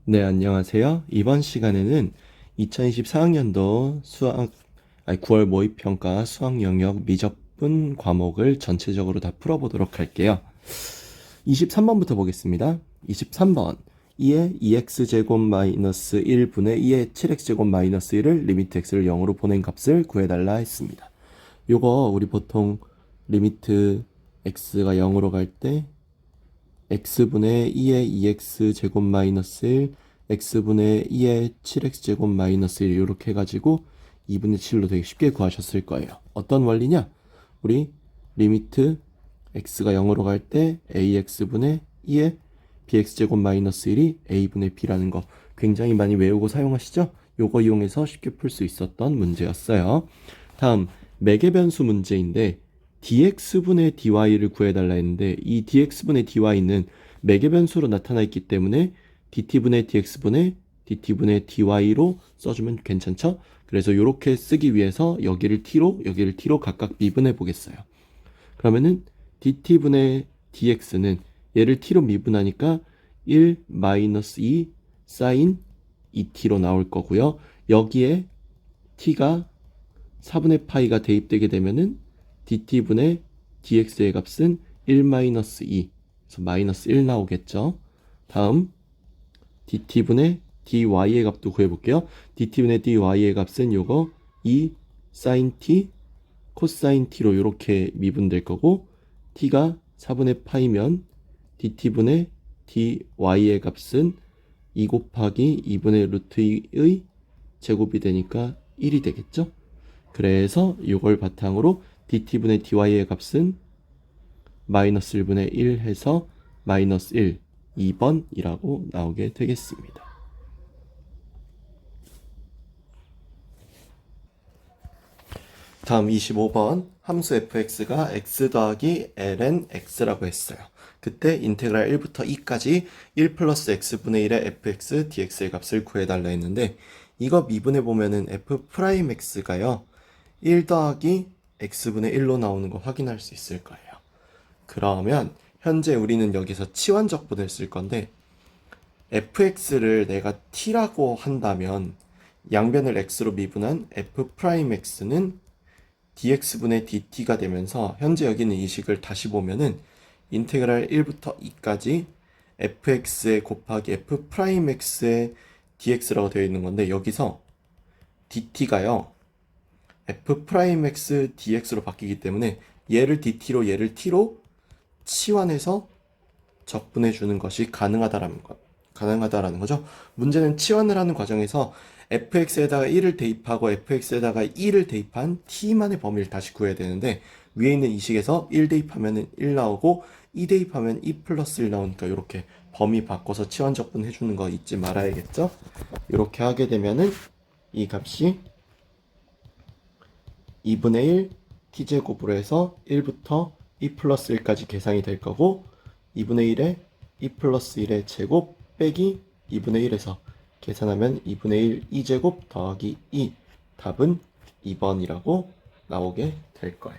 네, 안녕하세요. 이번 시간에는 2024학년도 9월 모의평가 수학 영역 미적분 과목을 전체적으로 다 풀어보도록 할게요. 23번부터 보겠습니다. 23번 2의 2x제곱 마이너스 1분의 2의 7x제곱 마이너스 1을 리미트 x를 0으로 보낸 값을 구해달라 했습니다. 요거 우리 보통 리미트 x가 0으로 갈 때 x분의 2의 2x제곱 마이너스 1 x분의 2의 7x제곱 마이너스 1 이렇게 해가지고 2분의 7로 되게 쉽게 구하셨을 거예요. 어떤 원리냐? 우리 리미트 x가 0으로 갈 때 ax분의 2의 bx제곱 마이너스 1이 a분의 b라는 거 굉장히 많이 외우고 사용하시죠? 요거 이용해서 쉽게 풀 수 있었던 문제였어요. 다음 매개 변수 문제인데 dx분의 dy를 구해달라 했는데 이 dx분의 dy는 매개 변수로 나타나 있기 때문에 dt분의 dx분의 dt분의 dy로 써주면 괜찮죠? 그래서 이렇게 쓰기 위해서 여기를 t로 각각 미분해 보겠어요. 그러면은 dt분의 dx는 얘를 t로 미분하니까 1 마이너스 2 사인 2t로 나올 거고요. 여기에 t가 4분의 파이가 대입되게 되면은 dt분의 dx의 값은 1-2 그래서 마이너스 1 나오겠죠. 다음 dt분의 dy의 값도 구해볼게요. dt분의 dy의 값은 요거 2 sin t 코사인 t로 이렇게 미분될 거고 t가 4분의 파이면 dt분의 dy의 값은 2 곱하기 2분의 루트의 제곱이 되니까 1이 되겠죠. 그래서 이걸 바탕으로 dt분의 dy의 값은 마이너스 1분의 1 해서 마이너스 1, 2번이라고 나오게 되겠습니다. 다음 25번 함수 fx가 x 더하기 ln x라고 했어요. 그때 인테그랄 1부터 2까지 1 플러스 x분의 1의 fx dx의 값을 구해달라 했는데 이거 미분해 보면은 f'x가요 1 더하기 x분의 1로 나오는 거 확인할 수 있을 거예요. 그러면 현재 우리는 여기서 치환적분을 쓸 건데 fx를 내가 t라고 한다면 양변을 x로 미분한 f'x는 dx분의 dt가 되면서 현재 여기 있는 이 식을 다시 보면은 인테그랄 1부터 2까지 fx에 곱하기 f'x의 dx라고 되어 있는 건데 여기서 dt가요 f'x dx로 바뀌기 때문에 얘를 dt로 얘를 t로 치환해서 적분해 주는 것이 가능하다라는 거죠. 문제는 치환을 하는 과정에서 fx에다가 1을 대입하고 fx에다가 2를 대입한 t만의 범위를 다시 구해야 되는데 위에 있는 이 식에서 1 대입하면 1 나오고 2 대입하면 2 플러스 1 나오니까 이렇게 범위 바꿔서 치환 적분해 주는 거 잊지 말아야겠죠. 이렇게 하게 되면은 이 값이 2분의 1 t제곱으로 해서 1부터 2 플러스 1까지 계산이 될 거고 2분의 1에 2 플러스 1의 제곱 빼기 2분의 1에서 계산하면 2분의 1 2제곱 더하기 2 답은 2번이라고 나오게 될 거예요.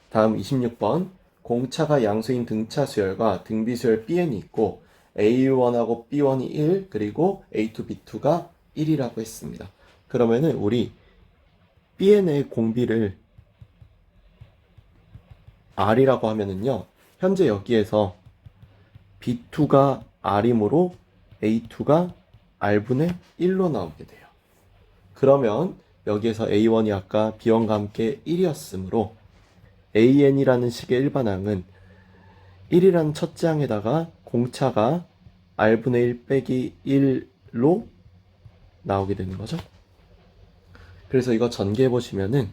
다음 26번 공차가 양수인 등차 수열과 등비 수열 bn이 있고 a1하고 b1이 1 그리고 a2, b2가 1이라고 했습니다. 그러면은 우리 bn의 공비를 r이라고 하면은요 현재 여기에서 b2가 r이므로 a2가 r분의 1로 나오게 돼요. 그러면 여기에서 a1이 아까 b1과 함께 1이었으므로 an이라는 식의 일반항은 1이라는 첫째 항에다가 공차가 r분의 1 빼기 1로 나오게 되는 거죠. 그래서 이거 전개해 보시면은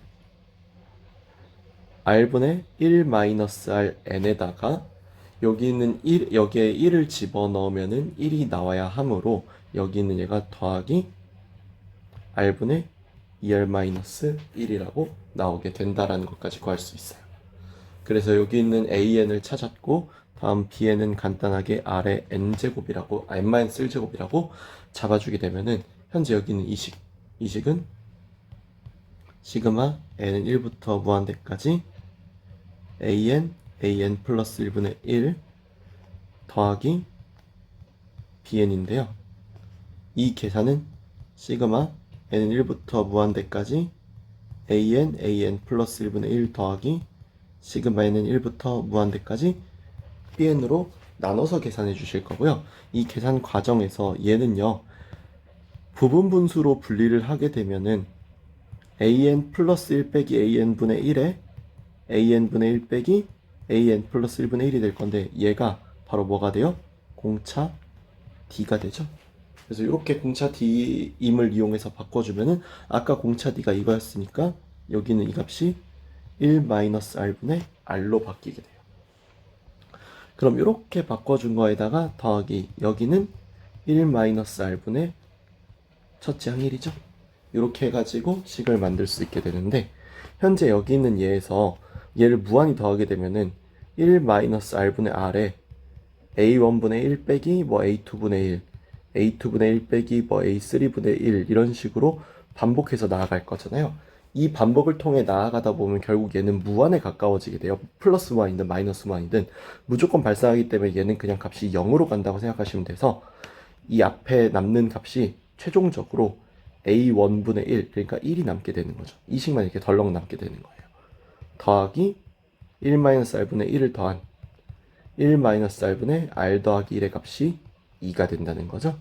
r분의 1 마이너스 r n에다가 여기 있는 1, 여기에 1을 집어넣으면은 1이 나와야 하므로 여기 있는 얘가 더하기 r분의 2r 마이너스 1이라고 나오게 된다라는 것까지 구할 수 있어요. 그래서 여기 있는 an을 찾았고 다음 bn은 간단하게 r의 n제곱이라고 n-1제곱이라고 잡아주게 되면은 현재 여기 있는 이 식은 시그마 n은 1부터 무한대까지 an 플러스 1분의 1 더하기 bn인데요. 이 계산은 시그마 n은 1부터 무한대까지 an 플러스 1분의 1 더하기 시그마 n은 1부터 무한대까지 bn으로 나눠서 계산해 주실 거고요. 이 계산 과정에서 얘는요, 부분 분수로 분리를 하게 되면은 an 플러스 1 빼기 an분의 1에 an분의 1 빼기 an 플러스 1분의 1이 될 건데, 얘가 바로 뭐가 돼요? 공차 d가 되죠. 그래서 이렇게 공차 d임을 이용해서 바꿔주면은, 아까 공차 d가 이거였으니까 여기는 이 값이 1-r분의 r로 바뀌게 돼요. 그럼 이렇게 바꿔준 거에다가 더하기, 여기는 1-r분의 첫째 항일이죠. 이렇게 해가지고 식을 만들 수 있게 되는데, 현재 여기 있는 얘에서 얘를 무한히 더하게 되면은 1-r분의 r에 a1분의 1 빼기 뭐 a2분의 1, a2분의 1 빼기 뭐 a3분의 1 이런 식으로 반복해서 나아갈 거잖아요. 이 반복을 통해 나아가다 보면 결국 얘는 무한에 가까워지게 돼요. 플러스 무한이든 마이너스 무한이든 무조건 발생하기 때문에 얘는 그냥 값이 0으로 간다고 생각하시면 돼서, 이 앞에 남는 값이 최종적으로 a1분의 1, 그러니까 1이 남게 되는 거죠. 이 식만 이렇게 덜렁 남게 되는 거예요. 더하기 1-r분의 1을 더한 1-r분의 r 더하기 1의 값이 2가 된다는 거죠.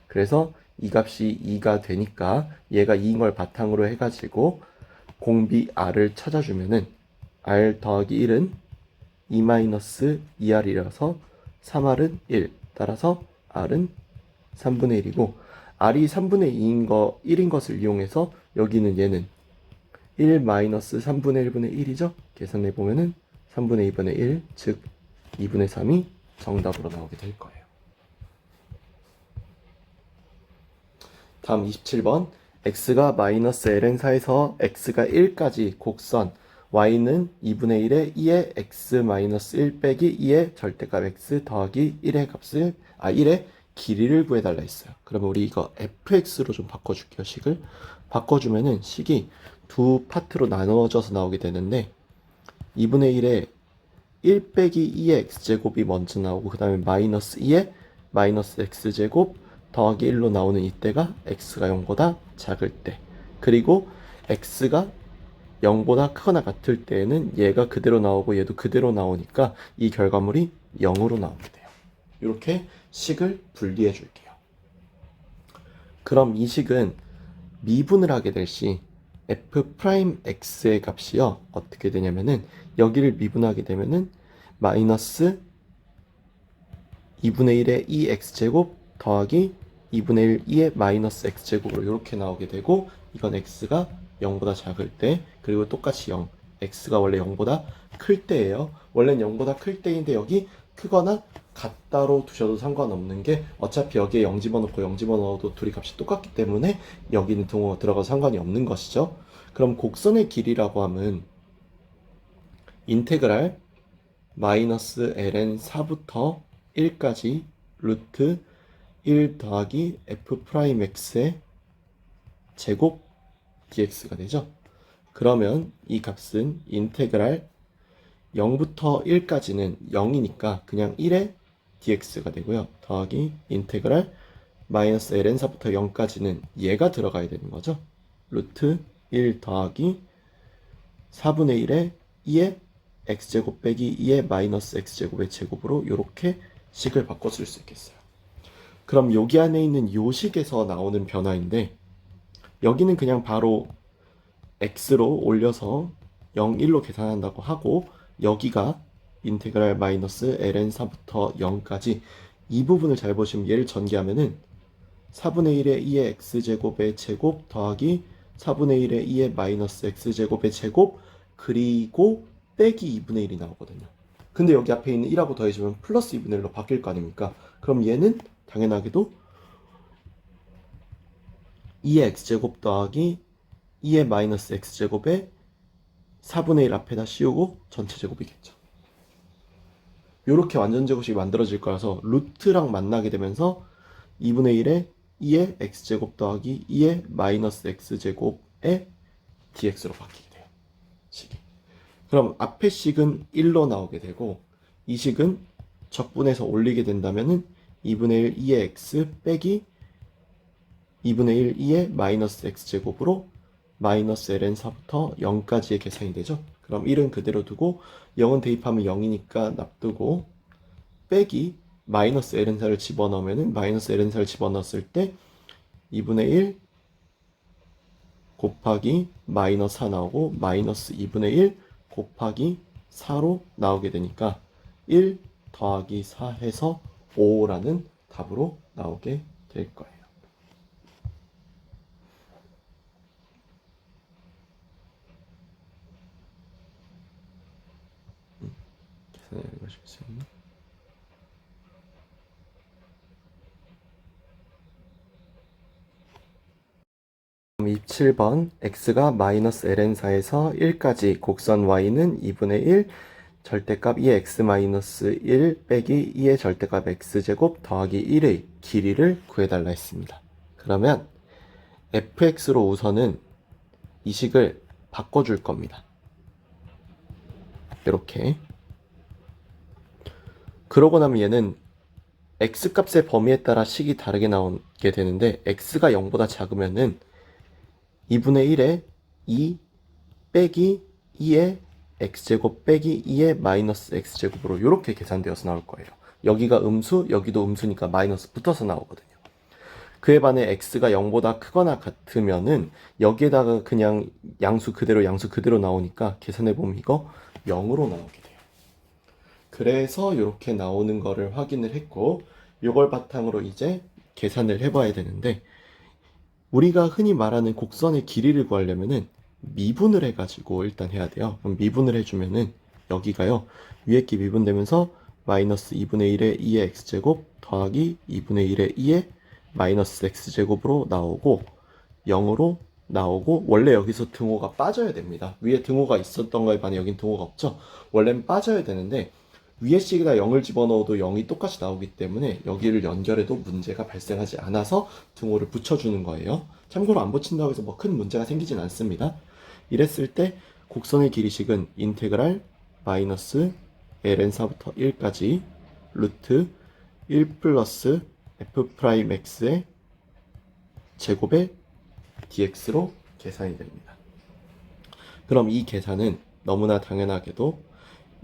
그래서 이 값이 2가 되니까 얘가 2인 걸 바탕으로 해가지고 공비 r을 찾아주면은 r 더하기 1은 2-2r이라서 3r은 1, 따라서 r은 3분의 1이고, r이 3분의 1인 것을 이용해서 여기는 얘는 1-3분의 1분의 1이죠. 계산해보면은 3분의 2분의 1, 즉 2분의 3이 정답으로 나오게 될 거예요. 다음 27번. x가 마이너스 ln4에서 x가 1까지 곡선 y는 2분의 1에 2의 x 마이너스 1 빼기 2의 절대값 x 더하기 1의 길이를 구해달라 했어요. 그러면 우리 이거 fx로 좀 바꿔줄게요. 식을 바꿔주면은 식이 두 파트로 나누어져서 나오게 되는데, 2분의 1에 1 빼기 2의 x제곱이 먼저 나오고, 그 다음에 마이너스 2의 마이너스 x제곱 더하기 1로 나오는 이때가 x가 0보다 작을 때, 그리고 x가 0보다 크거나 같을 때에는 얘가 그대로 나오고 얘도 그대로 나오니까 이 결과물이 0으로 나오게 돼요. 이렇게 식을 분리해 줄게요. 그럼 이 식은 미분을 하게 될 시 f'x의 값이요, 어떻게 되냐면은, 여기를 미분하게 되면은 마이너스 2분의 1의 2x제곱 더하기 2분의 1 2의 마이너스 x제곱으로 이렇게 나오게 되고, 이건 x가 0보다 작을 때, 그리고 똑같이 0, x가 원래 0보다 클 때예요. 원래는 0보다 클 때인데 여기 크거나 같다로 두셔도 상관없는 게, 어차피 여기에 0 집어넣고 0 집어넣어도 둘이 값이 똑같기 때문에 여기는 동호 들어가도 상관이 없는 것이죠. 그럼 곡선의 길이라고 하면 인테그랄 마이너스 ln 4부터 1까지 루트 1 더하기 f'x의 제곱 dx가 되죠. 그러면 이 값은 인테그랄 0부터 1까지는 0이니까 그냥 1의 dx가 되고요. 더하기 인테그랄 마이너스 ln 4부터 0까지는 얘가 들어가야 되는 거죠. 루트 1 더하기 4분의 1의 2의 x제곱 빼기 2의 마이너스 x제곱의 제곱으로 이렇게 식을 바꿔 쓸 수 있겠어요. 그럼 여기 안에 있는 요 식에서 나오는 변화인데, 여기는 그냥 바로 x로 올려서 0, 1로 계산한다고 하고, 여기가 인테그랄 마이너스 ln 4부터 0까지 이 부분을 잘 보시면, 얘를 전개하면은 4분의 1의 2의 x제곱의 제곱 더하기 4분의 1의 2의 마이너스 x제곱의 제곱, 그리고 빼기 2분의 1이 나오거든요. 근데 여기 앞에 있는 1하고 더해주면 플러스 2분의 1로 바뀔 거 아닙니까? 그럼 얘는 당연하게도 2의 x제곱 더하기 2의 마이너스 x제곱에 4분의 1 앞에다 씌우고 전체 제곱이겠죠. 이렇게 완전 제곱식이 만들어질 거라서 루트랑 만나게 되면서 2분의 1에 2의 x제곱 더하기 2의 마이너스 x제곱의 dx로 바뀌게 돼요. 식이. 그럼 앞에 식은 1로 나오게 되고, 이 식은 적분해서 올리게 된다면은 2분의 1 2의 x 빼기 2분의 1 2의 마이너스 x제곱으로 마이너스 ln4부터 0까지의 계산이 되죠. 그럼 1은 그대로 두고 0은 대입하면 0이니까 놔두고 빼기 마이너스 ln4를 집어넣으면 마이너스 ln4를 집어넣었을 때 2분의 1 곱하기 마이너스 4 나오고 마이너스 2분의 1 곱하기 4로 나오게 되니까 1 더하기 4 해서 5라는 답으로 나오게 될 거예요. 계산해 보시겠습니다. 27번 x가 마이너스 ln4에서 1까지 곡선 y는 2분의 1 절대값 2x 마이너스 1 빼기 2의 절대값 x제곱 더하기 1의 길이를 구해달라 했습니다. 그러면 fx로 우선은 이 식을 바꿔줄 겁니다. 이렇게. 그러고 나면 얘는 x값의 범위에 따라 식이 다르게 나오게 되는데 x가 0보다 작으면은 2분의 1에 2 빼기 2의 x제곱 빼기 2의 마이너스 x제곱으로 이렇게 계산되어서 나올 거예요. 여기가 음수, 여기도 음수니까 마이너스 붙어서 나오거든요. 그에 반해 x가 0보다 크거나 같으면은 여기에다가 그냥 양수 그대로 나오니까 계산해보면 이거 0으로 나오게 돼요. 그래서 이렇게 나오는 거를 확인을 했고 이걸 바탕으로 이제 계산을 해봐야 되는데 우리가 흔히 말하는 곡선의 길이를 구하려면은 미분을 해가지고 일단 해야 돼요. 그럼 미분을 해주면은 여기가요. 위에 게 미분되면서 마이너스 2분의 1의 2의 x제곱 더하기 2분의 1의 2의 마이너스 x제곱으로 나오고 0으로 나오고 원래 여기서 등호가 빠져야 됩니다. 위에 등호가 있었던 거에 반해 여긴 등호가 없죠. 원래는 빠져야 되는데 위에 식에다 0을 집어넣어도 0이 똑같이 나오기 때문에 여기를 연결해도 문제가 발생하지 않아서 등호를 붙여주는 거예요. 참고로 안 붙인다고 해서 뭐 큰 문제가 생기진 않습니다. 이랬을 때 곡선의 길이식은 인테그랄 마이너스 ln4부터 1까지 루트 1 플러스 f'x의 제곱의 dx로 계산이 됩니다. 그럼 이 계산은 너무나 당연하게도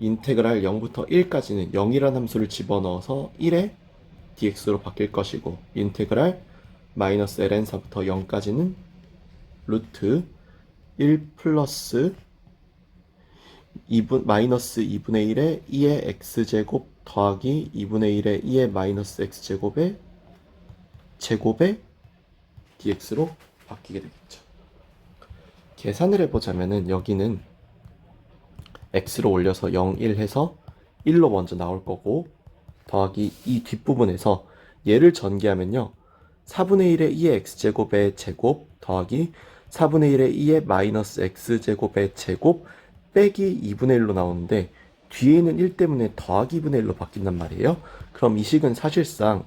인테그랄 0부터 1까지는 0이라는 함수를 집어넣어서 1의 dx로 바뀔 것이고 인테그랄 마이너스 ln4부터 0까지는 루트 1 플러스 마이너스 2분의 1의 2의 x제곱 더하기 2분의 1의 2의 마이너스 x제곱의 제곱의 dx로 바뀌게 되겠죠. 계산을 해보자면은 여기는 x로 올려서 0, 1 해서 1로 먼저 나올 거고 더하기 이 뒷부분에서 얘를 전개하면요 4분의 1의 2의 x제곱의 제곱 더하기 4분의 1의 2의 마이너스 x제곱의 제곱 빼기 2분의 1로 나오는데 뒤에 있는 1 때문에 더하기 2분의 1로 바뀐단 말이에요. 그럼 이 식은 사실상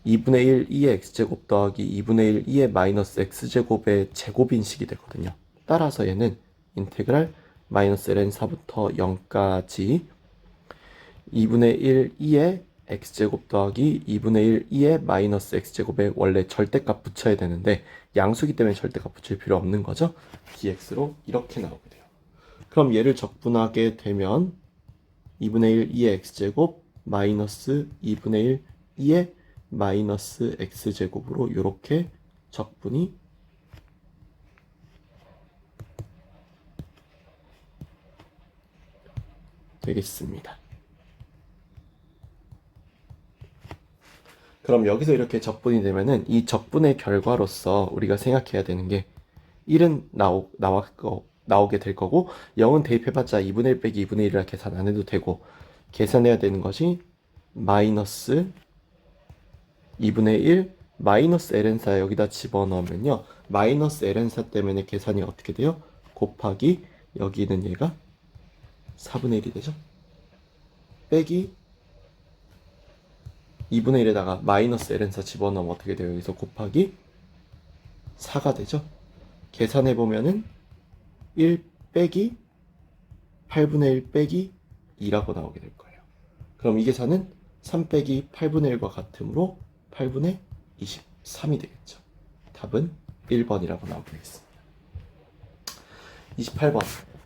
2분의 1 2의 x제곱 더하기 2분의 1 2의 마이너스 x제곱의 제곱인 식이 되거든요. 따라서 얘는 인테그랄 마이너스 ln4부터 0까지 2분의 1 2의 x제곱 더하기 2분의 1 2의 마이너스 x제곱에 원래 절대값 붙여야 되는데 양수기 때문에 절대값 붙일 필요 없는 거죠. dx로 이렇게 나오게 돼요. 그럼 얘를 적분하게 되면 2분의 1 2의 x제곱 마이너스 2분의 1 2의 마이너스 x제곱으로 이렇게 적분이 되겠습니다. 그럼 여기서 이렇게 적분이 되면은 이 적분의 결과로서 우리가 생각해야 되는 게 1은 나오게 될 거고 0은 대입해봤자 2분의 1 빼기 2분의 1이라 계산 안 해도 되고 계산해야 되는 것이 마이너스 2분의 1 마이너스 ln4 여기다 집어넣으면요 마이너스 ln4 때문에 계산이 어떻게 돼요? 곱하기 여기는 얘가 4분의 1이 되죠. 빼기 2분의 1에다가 마이너스 ln4 집어넣으면 어떻게 돼요? 여기서 곱하기 4가 되죠. 계산해보면은 1 빼기 8분의 1 빼기 2라고 나오게 될 거예요. 그럼 이 계산은 3 빼기 8분의 1과 같으므로 8분의 23이 되겠죠. 답은 1번이라고 나오게 되겠습니다. 28번.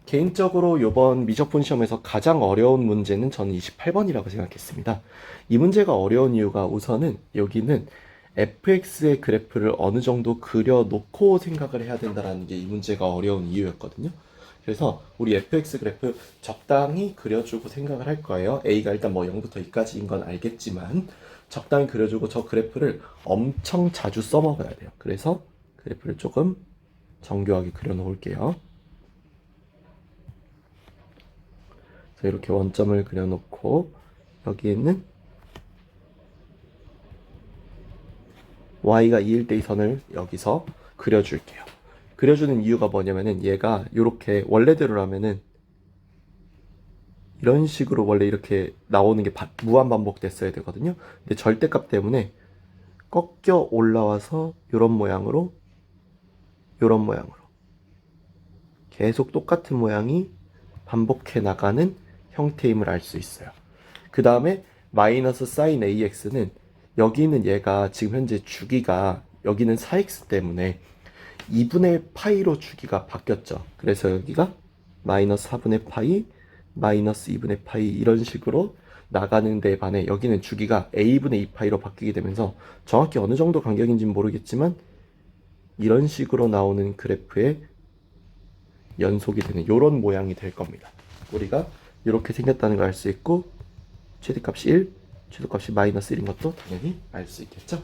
개인적으로 이번 미적분 시험에서 가장 어려운 문제는 저는 28번이라고 생각했습니다. 이 문제가 어려운 이유가 우선은 여기는 fx의 그래프를 어느 정도 그려놓고 생각을 해야 된다는 게 이 문제가 어려운 이유였거든요. 그래서 우리 fx 그래프 적당히 그려주고 생각을 할 거예요. a가 일단 뭐 0부터 2까지인 건 알겠지만 적당히 그려주고 저 그래프를 엄청 자주 써먹어야 돼요. 그래서 그래프를 조금 정교하게 그려놓을게요. 이렇게 원점을 그려놓고 여기에는 y가 2일 때 이 선을 여기서 그려줄게요. 그려주는 이유가 뭐냐면은 얘가 이렇게 원래대로라면은 이런 식으로 원래 이렇게 나오는 게 무한반복 됐어야 되거든요. 근데 절대값 때문에 꺾여 올라와서 이런 모양으로 계속 똑같은 모양이 반복해 나가는 형태임을 알 수 있어요. 그 다음에 마이너스 사인 AX는 여기는 얘가 지금 현재 주기가 여기는 4X 때문에 2분의 파이로 주기가 바뀌었죠. 그래서 여기가 마이너스 4분의 파이, 마이너스 2분의 파이 이런 식으로 나가는 데 반해 여기는 주기가 A분의 2파이로 바뀌게 되면서 정확히 어느 정도 간격인지는 모르겠지만 이런 식으로 나오는 그래프의 연속이 되는 이런 모양이 될 겁니다. 우리가 이렇게 생겼다는 걸 알 수 있고 최대값이 1, 최소값이 마이너스 1인 것도 당연히 알 수 있겠죠.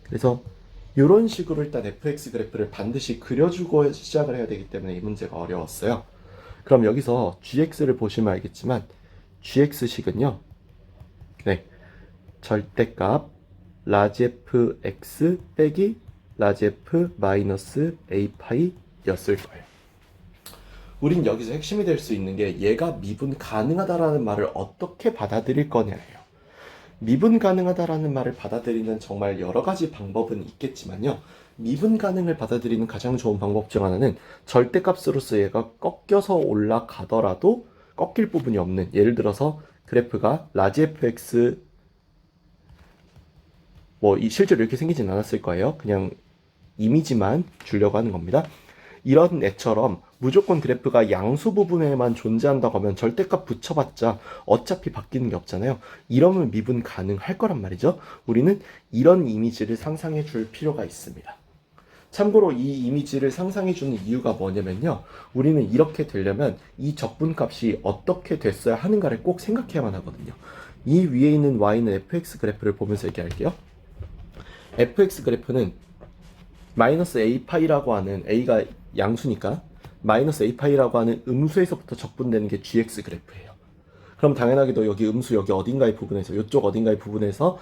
그래서 이런 식으로 일단 fx 그래프를 반드시 그려주고 시작을 해야 되기 때문에 이 문제가 어려웠어요. 그럼 여기서 gx를 보시면 알겠지만 gx식은요. 네, 절대값 라지 fx 빼기 라지 f 마이너스 a파이 였을 거예요. 우린 여기서 핵심이 될 수 있는 게 얘가 미분 가능하다라는 말을 어떻게 받아들일 거냐예요. 미분 가능하다라는 말을 받아들이는 정말 여러 가지 방법은 있겠지만요. 미분 가능을 받아들이는 가장 좋은 방법 중 하나는 절대값으로서 얘가 꺾여서 올라가더라도 꺾일 부분이 없는, 예를 들어서 그래프가 라지 fx 실제로 이렇게 생기진 않았을 거예요. 그냥 이미지만 주려고 하는 겁니다. 이런 애처럼 무조건 그래프가 양수 부분에만 존재한다고 하면 절대값 붙여봤자 어차피 바뀌는 게 없잖아요. 이러면 미분 가능할 거란 말이죠. 우리는 이런 이미지를 상상해 줄 필요가 있습니다. 참고로 이 이미지를 상상해 주는 이유가 뭐냐면요. 우리는 이렇게 되려면 이 적분값이 어떻게 됐어야 하는가를 꼭 생각해야만 하거든요. 이 위에 있는 y는 fx 그래프를 보면서 얘기할게요. fx 그래프는 마이너스 a파이라고 하는 a가 양수니까 마이너스 a파이라고 하는 음수에서부터 적분되는 게 gx 그래프예요. 그럼 당연하게도 여기 음수 여기 어딘가의 부분에서 이쪽 어딘가의 부분에서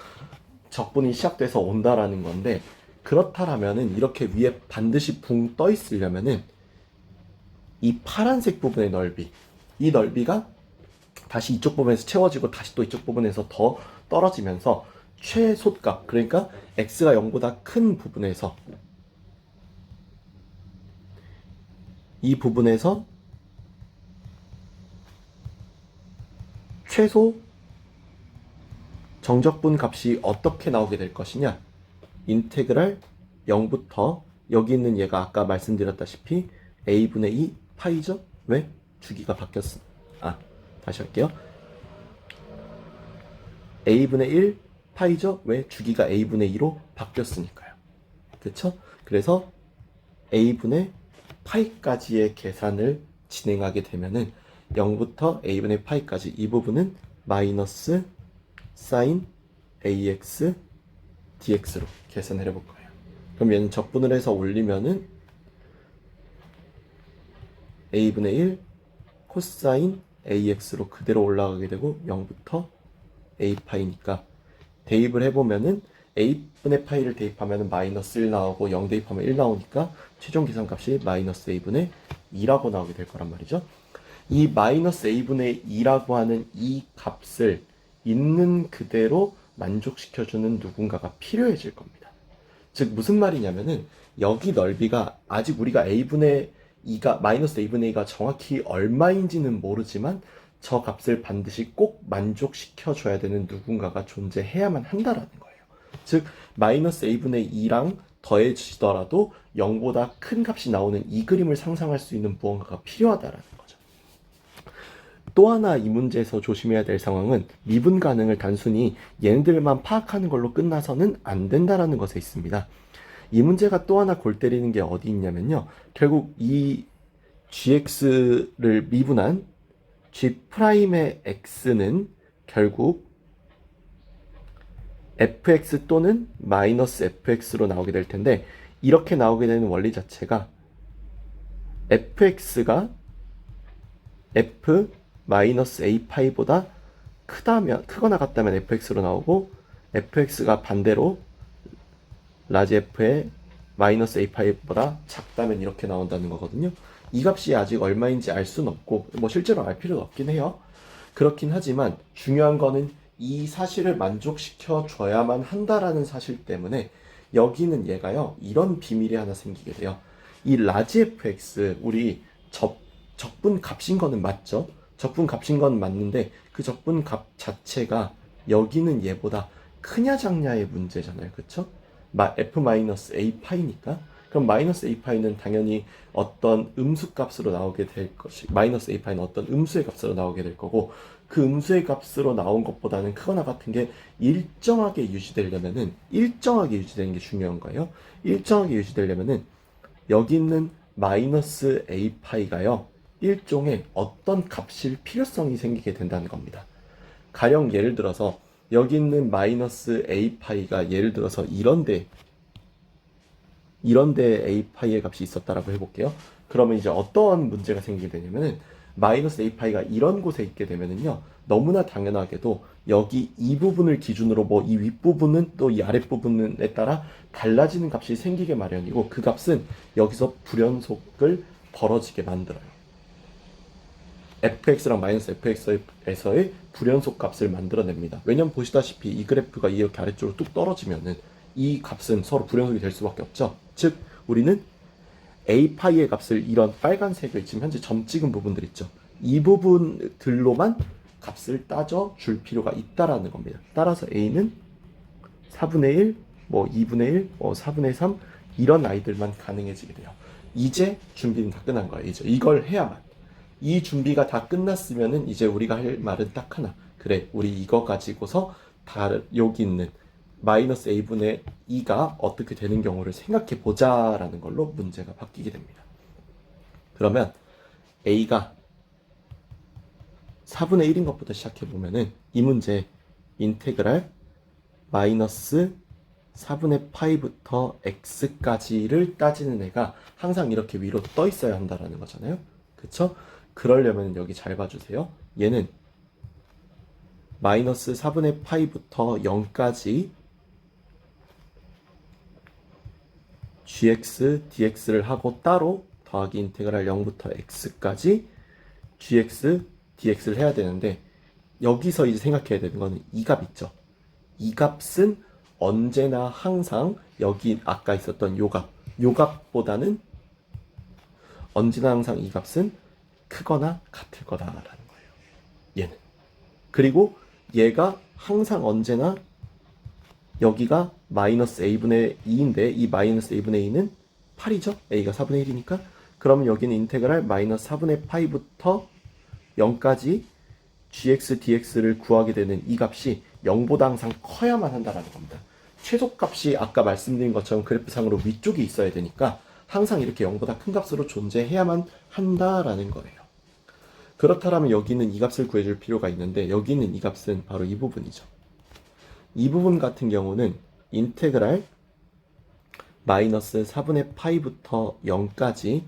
적분이 시작돼서 온다라는 건데, 그렇다라면은 이렇게 위에 반드시 붕 떠 있으려면은 이 파란색 부분의 넓이, 이 넓이가 다시 이쪽 부분에서 채워지고 다시 또 이쪽 부분에서 더 떨어지면서 최소값, 그러니까 x가 0보다 큰 부분에서 이 부분에서 최소 정적분 값이 어떻게 나오게 될 것이냐, 인테그랄 0부터 여기 있는 얘가 아까 말씀드렸다시피 a분의 2 파이죠? 왜? 주기가 바뀌었어. 다시 할게요. a분의 1 파이죠? 왜? 주기가 a분의 2로 바뀌었으니까요. 그쵸? 그래서 a분의 파이까지의 계산을 진행하게 되면은 0부터 a분의 파이까지 이 부분은 마이너스 사인 ax dx로 계산을 해볼 거예요. 그럼 얘는 적분을 해서 올리면은 a분의 1 코사인 ax로 그대로 올라가게 되고 0부터 a파이니까 대입을 해보면은 a분의 파이를 대입하면 마이너스 1 나오고 0 대입하면 1 나오니까 최종 계산값이 마이너스 a분의 2라고 나오게 될 거란 말이죠. 이 마이너스 a분의 2라고 하는 이 값을 있는 그대로 만족시켜주는 누군가가 필요해질 겁니다. 즉 무슨 말이냐면은 여기 넓이가 아직 우리가 a분의 2가 마이너스 a분의 2가 정확히 얼마인지는 모르지만 저 값을 반드시 꼭 만족시켜줘야 되는 누군가가 존재해야만 한다라는 거예요. 즉 마이너스 a분의 2랑 더해지더라도 0보다 큰 값이 나오는 이 그림을 상상할 수 있는 무언가가 필요하다라는 거죠. 또 하나 이 문제에서 조심해야 될 상황은 미분 가능을 단순히 얘네들만 파악하는 걸로 끝나서는 안 된다라는 것에 있습니다. 이 문제가 또 하나 골 때리는 게 어디 있냐면요. 결국 이 gx를 미분한 g'의 x는 결국 fx 또는 마이너스 fx로 나오게 될 텐데, 이렇게 나오게 되는 원리 자체가 fx가 f 마이너스 a 파이보다 크거나 같다면 fx로 나오고, fx가 반대로 라지 f의 마이너스 a 파이보다 작다면 이렇게 나온다는 거거든요. 이 값이 아직 얼마인지 알 수는 없고, 뭐 실제로 알 필요는 없긴 해요. 그렇긴 하지만 중요한 거는 이 사실을 만족시켜 줘야만 한다라는 사실 때문에 여기는 얘가요, 이런 비밀이 하나 생기게 돼요. 이 라지 fx, 우리 적분 값인 거는 맞죠? 적분 값인 건 맞는데 그 적분 값 자체가 여기는 얘보다 크냐 작냐의 문제잖아요. 그쵸? f-a 파이니까. 그럼 마이너스 a 파이는 당연히 어떤 음수 값으로 나오게 될 것이, 마이너스 a 파이는 어떤 음수의 값으로 나오게 될 거고, 그 음수의 값으로 나온 것보다는 크거나 같은 게 일정하게 유지되려면은, 일정하게 유지되는 게 중요한 거예요. 일정하게 유지되려면은 여기 있는 마이너스 a 파이가요, 일종의 어떤 값일 필요성이 생기게 된다는 겁니다. 가령 예를 들어서 여기 있는 마이너스 a 파이가 예를 들어서 이런데 a 파이의 값이 있었다라고 해볼게요. 그러면 이제 어떤 문제가 생기게 되냐면은, 마이너스 a 파이가 이런 곳에 있게 되면은요, 너무나 당연하게도 여기 이 부분을 기준으로 뭐 이 윗부분은 또 이 아랫부분에 따라 달라지는 값이 생기게 마련이고, 그 값은 여기서 불연속을 벌어지게 만들어요. fx랑 마이너스 fx에서의 불연속 값을 만들어냅니다. 왜냐면 보시다시피 이 그래프가 이렇게 아래쪽으로 뚝 떨어지면은 이 값은 서로 불연속이 될 수밖에 없죠. 즉 우리는 a 파이의 값을, 이런 빨간색을 지금 현재 점 찍은 부분들 있죠, 이 부분들로만 값을 따져 줄 필요가 있다라는 겁니다. 따라서 a는 4분의 1, 뭐 2분의 1, 뭐 4분의 3 이런 아이들만 가능해지게 돼요. 이제 준비는 다 끝난 거예요. 이제 이걸 해야만. 이 준비가 다 끝났으면은 이제 우리가 할 말은 딱 하나. 그래, 우리 이거 가지고서 여기 있는 마이너스 a분의 2가 어떻게 되는 경우를 생각해 보자라는 걸로 문제가 바뀌게 됩니다. 그러면 a가 4분의 1인 것부터 시작해 보면은 이 문제 인테그랄 마이너스 4분의 파이부터 x까지를 따지는 애가 항상 이렇게 위로 떠 있어야 한다라는 거잖아요. 그쵸? 그러려면 여기 잘 봐주세요. 얘는 마이너스 4분의 파이부터 0까지 gx, dx를 하고 따로 더하기 인테그랄 0부터 x까지 gx, dx를 해야 되는데, 여기서 이제 생각해야 되는 거는 이 값 있죠. 이 값은 언제나 항상 여기 아까 있었던 요 값보다는 언제나 항상 이 값은 크거나 같을 거다라는 거예요. 얘는. 그리고 얘가 항상 언제나 여기가 마이너스 a분의 2인데 이 마이너스 a분의 2는 8이죠? a가 4분의 1이니까. 그러면 여기는 인테그랄 마이너스 4분의 파이부터 0까지 gx, dx를 구하게 되는 이 값이 0보다 항상 커야만 한다라는 겁니다. 최소값이 아까 말씀드린 것처럼 그래프상으로 위쪽에 있어야 되니까 항상 이렇게 0보다 큰 값으로 존재해야만 한다라는 거예요. 그렇다면 여기는 이 값을 구해줄 필요가 있는데, 여기는 이 값은 바로 이 부분이죠. 이 부분 같은 경우는 인테그랄 마이너스 4분의 파이부터 0까지,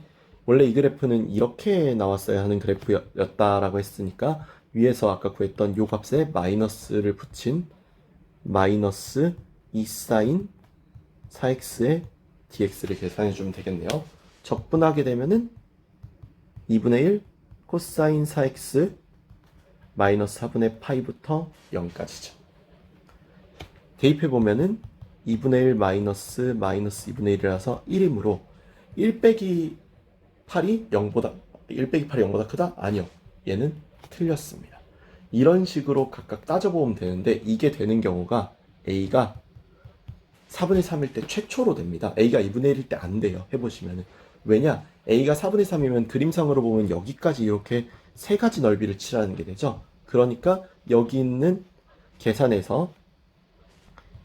원래 이 그래프는 이렇게 나왔어야 하는 그래프였다라고 했으니까 위에서 아까 구했던 요 값에 마이너스를 붙인 마이너스 2사인 4x의 dx를 계산해 주면 되겠네요. 적분하게 되면은 2분의 1 코사인 4x 마이너스 4분의 파이부터 0까지죠. 대입해 보면은 2분의 1 마이너스 2분의 1이라서 1이므로 1 빼기 8이 0보다 크다? 아니요. 얘는 틀렸습니다. 이런 식으로 각각 따져보면 되는데, 이게 되는 경우가 a가 4분의 3일 때 최초로 됩니다. a가 2분의 1일 때 안 돼요. 해보시면은. 왜냐? a가 4분의 3이면 그림상으로 보면 여기까지 이렇게 세 가지 넓이를 칠하는 게 되죠. 그러니까 여기 있는 계산에서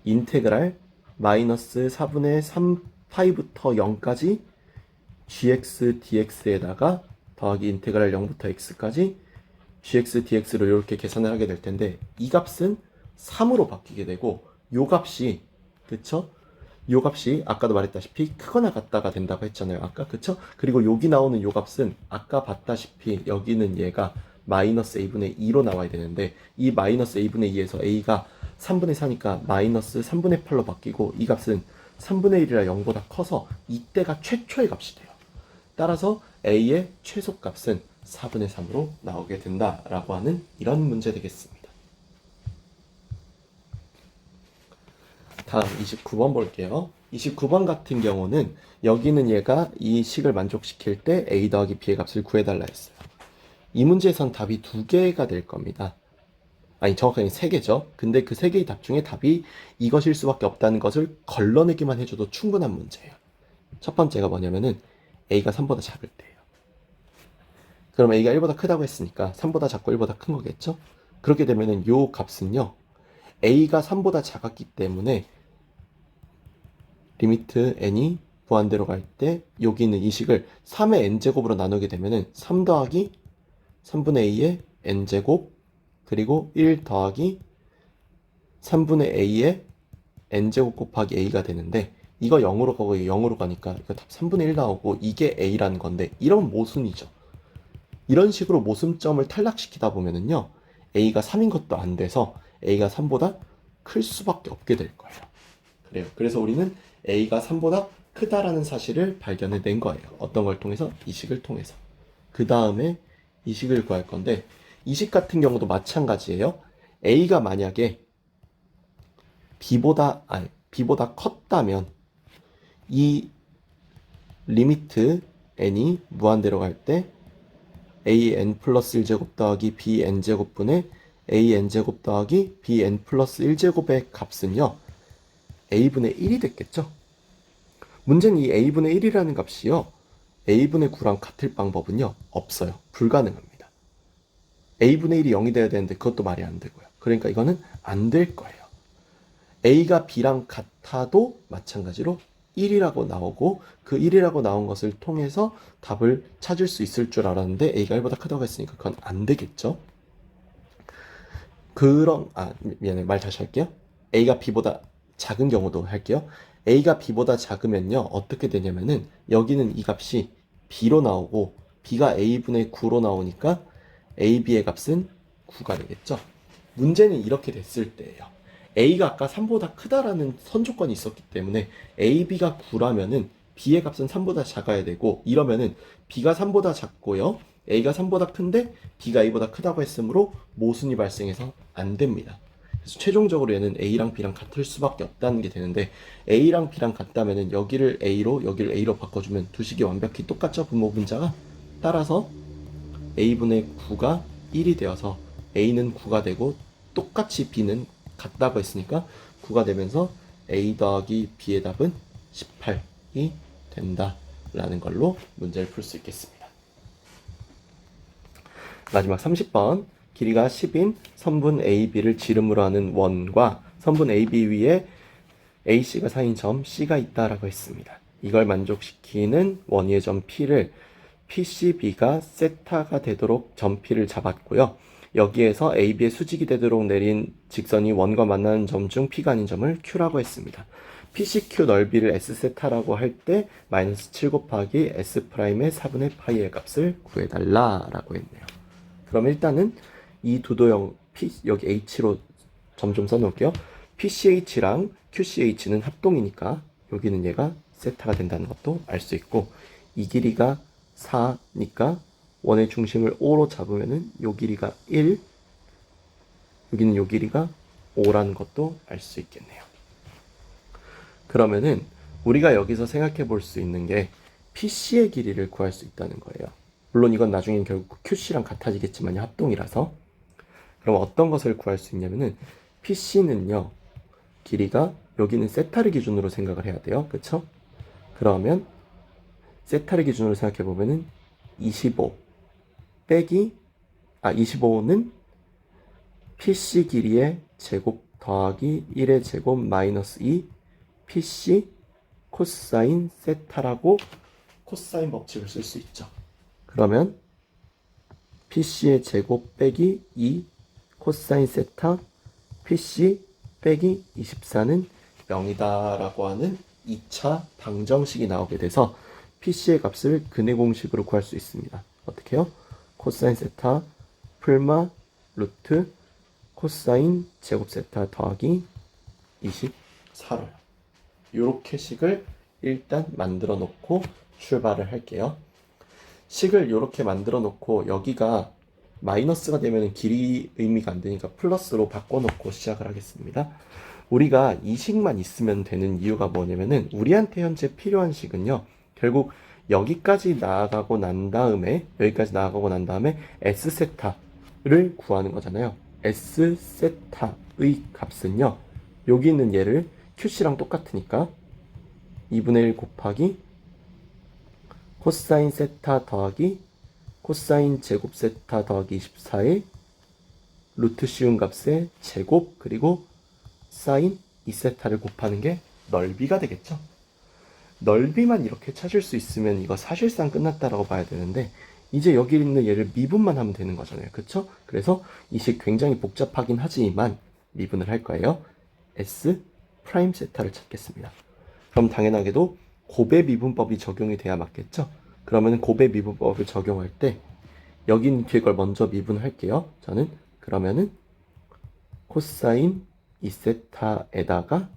인테그랄 마이너스 4분의 3 파이부터 0까지 gx dx에다가 더하기 인테그랄 0부터 x까지 gx dx로 이렇게 계산을 하게 될 텐데, 이 값은 3으로 바뀌게 되고, 요 값이, 그쵸? 요 값이 아까도 말했다시피 크거나 같다가 된다고 했잖아요. 아까, 그쵸? 그리고 여기 나오는 요 값은 아까 봤다시피 여기는 얘가 마이너스 a분의 2로 나와야 되는데, 이 마이너스 a분의 2에서 a가 3분의 4니까 마이너스 3분의 8로 바뀌고, 이 값은 3분의 1이라 0보다 커서 이때가 최초의 값이 돼요. 따라서 a의 최소값은 4분의 3으로 나오게 된다라고 하는 이런 문제 되겠습니다. 다음 29번 볼게요. 29번 같은 경우는 여기는 얘가 이 식을 만족시킬 때 a 더하기 b의 값을 구해달라 했어요. 이 문제에선 답이 2개가 될 겁니다. 아니, 정확하게 3개죠. 근데 그 3개의 답 중에 답이 이것일 수밖에 없다는 것을 걸러내기만 해줘도 충분한 문제예요. 첫 번째가 뭐냐면은 a가 3보다 작을 때예요. 그럼 a가 1보다 크다고 했으니까 3보다 작고 1보다 큰 거겠죠? 그렇게 되면은 요 값은요, a가 3보다 작았기 때문에 리미트 n이 무한대로 갈 때 여기 있는 이 식을 3의 n제곱으로 나누게 되면은 3 더하기 3분의 a의 n제곱 그리고 1 더하기 3분의 a의 n제곱 곱하기 a가 되는데, 이거 0으로 가고 0으로 가니까 이거 답 3분의 1 나오고 이게 a라는 건데, 이런 모순이죠. 이런 식으로 모순점을 탈락시키다 보면은요, a가 3인 것도 안 돼서 a가 3보다 클 수밖에 없게 될 거예요. 그래요. 그래서 우리는 a가 3보다 크다라는 사실을 발견해낸 거예요. 어떤 걸 통해서? 이 식을 통해서. 그 다음에 이 식을 구할 건데, 이 식 같은 경우도 마찬가지예요. a가 만약에 b보다 컸다면 이 리미트 n이 무한대로 갈 때 an 플러스 1제곱 더하기 bn제곱 분의 an제곱 더하기 bn 플러스 1제곱의 값은요, a분의 1이 됐겠죠? 문제는 이 a분의 1이라는 값이요, a분의 9랑 같을 방법은요, 없어요. 불가능합니다. a분의 1이 0이 돼야 되는데 그것도 말이 안 되고요. 그러니까 이거는 안 될 거예요. a가 b랑 같아도 마찬가지로 1이라고 나오고, 그 1이라고 나온 것을 통해서 답을 찾을 수 있을 줄 알았는데 a가 1보다 크다고 했으니까 그건 안 되겠죠. 미안해, 말 다시 할게요. a가 b보다 작은 경우도 할게요. a가 b보다 작으면요, 어떻게 되냐면은 여기는 이 값이 b로 나오고 b가 a분의 9로 나오니까 ab의 값은 9가 되겠죠. 문제는 이렇게 됐을 때예요. a가 아까 3보다 크다라는 선조건이 있었기 때문에 ab가 9라면은 b의 값은 3보다 작아야 되고, 이러면은 b가 3보다 작고요, a가 3보다 큰데 b가 a보다 크다고 했으므로 모순이 발생해서 안 됩니다. 그래서 최종적으로 얘는 a랑 b랑 같을 수밖에 없다는 게 되는데, a랑 b랑 같다면은 여기를 a로 여기를 a로 바꿔주면 두 식이 완벽히 똑같죠, 분모 분자가. 따라서 a분의 9가 1이 되어서 a는 9가 되고 똑같이 b는 같다고 했으니까 9가 되면서 a 더하기 b의 답은 18이 된다라는 걸로 문제를 풀 수 있겠습니다. 마지막 30번. 길이가 10인 선분 AB를 지름으로 하는 원과 선분 AB 위에 AC가 4인 점 C가 있다라고 했습니다. 이걸 만족시키는 원위의 점 P를 PCB가 세타가 되도록 점 P를 잡았고요. 여기에서 AB의 수직이 되도록 내린 직선이 원과 만나는 점 중 P가 아닌 점을 Q라고 했습니다. PCQ 넓이를 S세타라고 할 때 마이너스 7 곱하기 S'의 4분의 파이의 값을 구해달라라고 했네요. 그럼 일단은 이 두 도형 여기 H로 점 좀 써놓을게요. PCH랑 QCH는 합동이니까 여기는 얘가 세타가 된다는 것도 알 수 있고, 이 길이가 4니까 원의 중심을 5로 잡으면은 요 길이가 1, 여기는 요 길이가 5라는 것도 알 수 있겠네요. 그러면은 우리가 여기서 생각해 볼 수 있는 게 PC의 길이를 구할 수 있다는 거예요. 물론 이건 나중엔 결국 QC랑 같아지겠지만 합동이라서. 그럼 어떤 것을 구할 수 있냐면은 PC는요, 길이가 여기는 세타를 기준으로 생각을 해야 돼요. 그쵸? 그러면 세타를 기준으로 생각해 보면은 25 빼기 25는 PC 길이의 제곱 더하기 1의 제곱 마이너스 2 PC 코사인 세타라고 코사인 법칙을 쓸 수 있죠. 그러면 PC의 제곱 빼기 2 코사인 세타 PC 빼기 24는 0이다 라고 하는 2차 방정식이 나오게 돼서 PC의 값을 근해 공식으로 구할 수 있습니다. 어떻게 해요? 코사인 세타 풀마 루트 코사인 제곱 세타 더하기 24로 이렇게 식을 일단 만들어 놓고 출발을 할게요. 식을 이렇게 만들어 놓고 여기가 마이너스가 되면 길이 의미가 안 되니까 플러스로 바꿔놓고 시작을 하겠습니다. 우리가 이 식만 있으면 되는 이유가 뭐냐면은 우리한테 현재 필요한 식은요. 결국 여기까지 나아가고 난 다음에 S세타를 구하는 거잖아요. S세타의 값은요. 여기 있는 얘를 QC랑 똑같으니까 2분의 1 곱하기 코사인 세타 더하기 코사인 제곱 세타 더하기 24의 루트 씌운 값의 제곱 그리고 사인 2세타를 곱하는 게 넓이가 되겠죠. 넓이만 이렇게 찾을 수 있으면 이거 사실상 끝났다라고 봐야 되는데 이제 여기 있는 얘를 미분만 하면 되는 거잖아요. 그쵸? 그래서 이 식 굉장히 복잡하긴 하지만 미분을 할 거예요. S 프라임 세타를 찾겠습니다. 그럼 당연하게도 곱의 미분법이 적용이 돼야 맞겠죠? 그러면 곱의 미분법을 적용할 때 여기 있는 뒤에 걸 먼저 미분할게요. 저는 그러면은 코사인 2세타에다가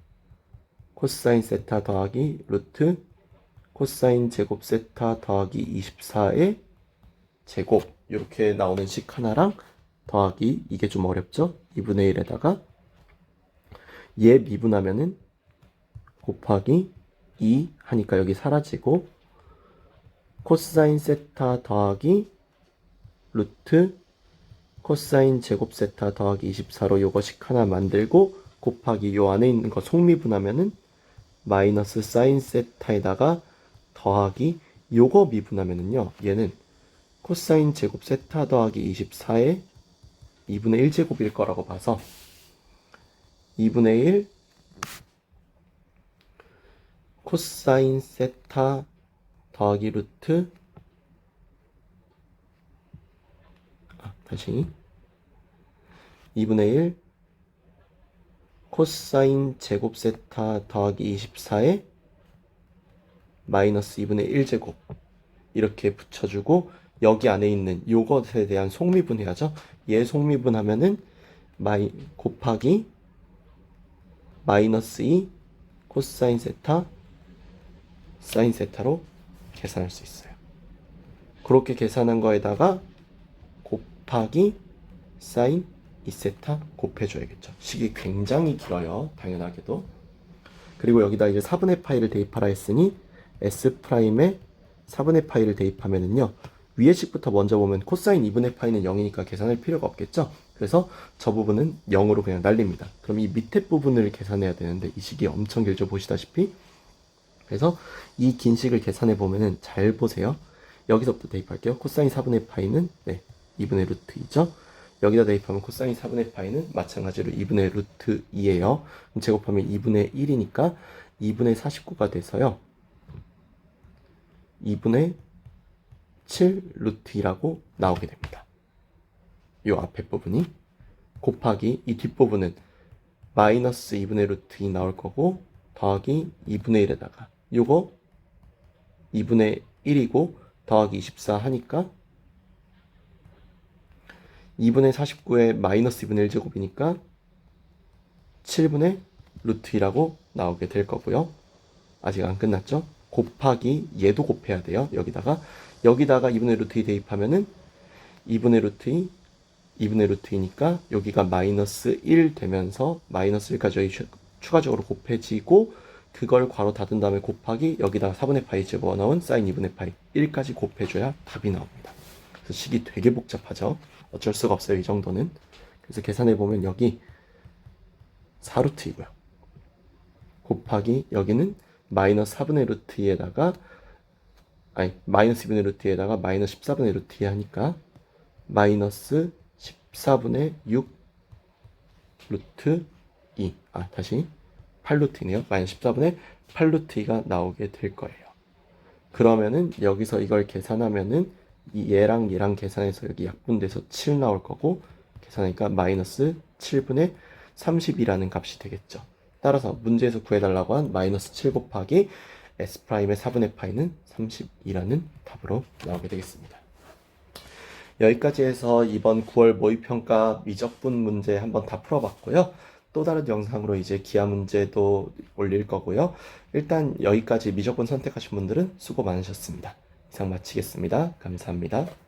코사인 세타 더하기 루트 코사인 제곱 세타 더하기 24의 제곱 이렇게 나오는 식 하나랑 더하기 이게 좀 어렵죠? 2분의 1에다가 얘 미분하면은 곱하기 2 하니까 여기 사라지고 코사인 세타 더하기 루트 코사인 제곱 세타 더하기 24로 요거식 하나 만들고 곱하기 요 안에 있는 거 속미분하면은 마이너스 사인 세타에다가 더하기 요거 미분하면은요 얘는 코사인 제곱 세타 더하기 24의 2분의 1제곱일 거라고 봐서 2분의 1 코사인 세타 더하기 루트 다시 2분의 1 코사인 제곱 세타 더하기 24에 마이너스 2분의 1제곱 이렇게 붙여주고 여기 안에 있는 요것에 대한 속미분 해야죠. 얘 속미분 하면은 곱하기 마이너스 2 코사인 세타 사인 세타로 계산할 수 있어요. 그렇게 계산한 거에다가 곱하기 사인 2세타 곱해줘야겠죠. 식이 굉장히 길어요. 당연하게도. 그리고 여기다 이제 4분의 파이를 대입하라 했으니 S'의 4분의 파이를 대입하면은요. 위에 식부터 먼저 보면 코사인 2분의 파이는 0이니까 계산할 필요가 없겠죠. 그래서 저 부분은 0으로 그냥 날립니다. 그럼 이 밑에 부분을 계산해야 되는데 이 식이 엄청 길죠. 보시다시피. 그래서 이 긴 식을 계산해 보면은 잘 보세요. 여기서부터 대입할게요. 코사인 4분의 파이는 2분의 루트 2죠. 여기다 대입하면 코사인 4분의 파이는 마찬가지로 2분의 루트 2예요. 그럼 제곱하면 2분의 1이니까 2분의 49가 돼서요. 2분의 7 루트 2라고 나오게 됩니다. 이 앞에 부분이 곱하기 이 뒷부분은 마이너스 2분의 루트 2 나올 거고 더하기 2분의 1에다가 요거 2분의 1이고 더하기 24 하니까 2분의 49에 마이너스 2분의 1제곱이니까 7분의 루트 2라고 나오게 될 거고요. 아직 안 끝났죠? 곱하기 얘도 곱해야 돼요. 여기다가 2분의 루트 2 대입하면은 2분의 루트 2 2분의 루트 2니까 여기가 마이너스 1 되면서 마이너스 1까지 여기 추가적으로 곱해지고 그걸 괄호 닫은 다음에 곱하기 여기다가 4분의 파이 집어넣은 사인 2분의 파이 1까지 곱해줘야 답이 나옵니다. 그래서 식이 되게 복잡하죠. 어쩔 수가 없어요. 이 정도는. 그래서 계산해보면 여기 4루트이고요. 곱하기 여기는 마이너스 4분의 루트 2에다가 마이너스 2분의 루트 2에다가 마이너스 14분의 루트 2 하니까 마이너스 14분의 6 루트 2 다시 8루트이네요. 마이너스 14분의 8루트 2가 나오게 될 거예요. 그러면은 여기서 이걸 계산하면은 얘랑 얘랑 계산해서 여기 약분돼서 7 나올 거고 계산하니까 마이너스 7분의 30이라는 값이 되겠죠. 따라서 문제에서 구해달라고 한 마이너스 7 곱하기 S'의 4분의 파이는 32라는 답으로 나오게 되겠습니다. 여기까지 해서 이번 9월 모의평가 미적분 문제 한번 다 풀어봤고요. 또 다른 영상으로 이제 기하 문제도 올릴 거고요. 일단 여기까지 미적분 선택하신 분들은 수고 많으셨습니다. 이상 마치겠습니다. 감사합니다.